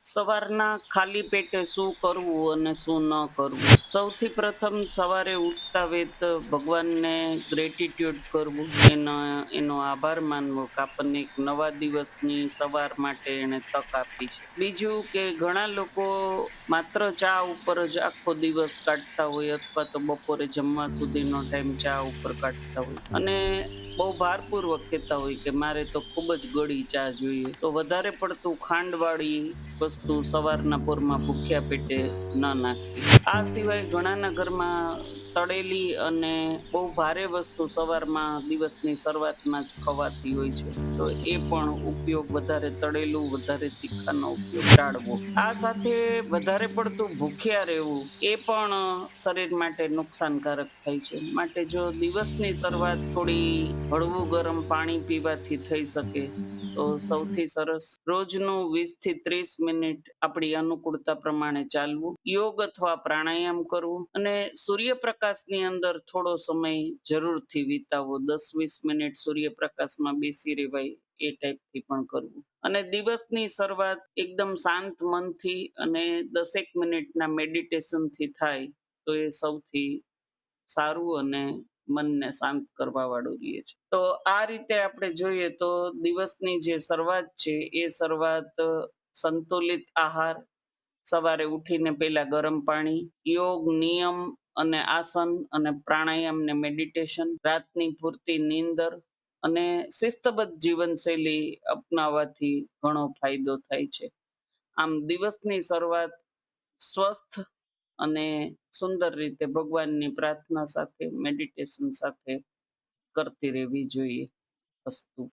સવારના ખાલી પેટે શું કરવું અને શું ન કરવું. સૌથી પ્રથમ સવારે ઉઠતા વેત ભગવાનને ગ્રેટિટ્યુડ કરવું, એનો આભાર માનવો કે આપણને એક નવા દિવસની સવાર માટે એણે તક આપી છે. બીજું કે ઘણા લોકો માત્ર ચા ઉપર જ આખો દિવસ કાઢતા હોય અથવા તો બપોરે જમવા સુધીનો ટાઈમ ચા ઉપર કાઢતા હોય અને બહુ ભારપૂર્વક કહેતા હોય કે મારે તો ખૂબ જ ગળી ચા જોઈએ. તો વધારે પડતું ખાંડવાળી વસ્તુ સવારના પોરમાં ભૂખ્યા પેટે ન નાખવી. આ સિવાય ઘણાના ઘરમાં તળેલી અને બહુ ભારે વસ્તુ સવારમાં દિવસની શરૂઆતમાં જ ખવાતી હોય છે. તો એ પણ ઉપયોગ વધારે તળેલું, વધારે તીખાનો ઉપયોગ ટાળવો. આ સાથે વધારે પડતું ભૂખ્યા રહેવું એ પણ શરીર માટે નુકસાનકારક થાય છે. માટે જો દિવસની શરૂઆત થોડી હળવું ગરમ પાણી પીવાથી થઈ શકે તો સૌથી સરસ. રોજનું 20 થી 30 મિનિટ આપણી અનુકૂળતા પ્રમાણે ચાલવું, યોગ અથવા પ્રાણાયામ કરવું અને સૂર્યપ્રકાશની અંદર થોડો સમય જરૂરથી વિતાવવો. 10-20 મિનિટ સૂર્યપ્રકાશમાં બેસી રહેવાય એ ટાઈપથી પણ કરવું. અને દિવસની શરૂઆત એકદમ શાંત મનથી અને 10 મિનિટના મેડિટેશનથી થાય તો એ સૌથી સારું અને મનને શાંત કરવા વાળું રહે છે. તો આ રીતે આપણે જોઈએ તો દિવસની જે શરૂઆત છે એ શરૂઆત સંતુલિત આહાર, સવારે ઉઠીને પહેલા ગરમ પાણી, યોગ, નિયમ અને આસન અને પ્રાણાયામ ને મેડિટેશન, રાતની પૂરતી નીંદર અને શિસ્તબદ્ધ જીવનશૈલી અપનાવવાથી ઘણો ફાયદો થાય છે. આમ દિવસની શરૂઆત સ્વસ્થ અને સુંદર રીતે ભગવાનની પ્રાર્થના સાથે, મેડિટેશન સાથે કરતી રહેવી જોઈએ. અસ્તુ.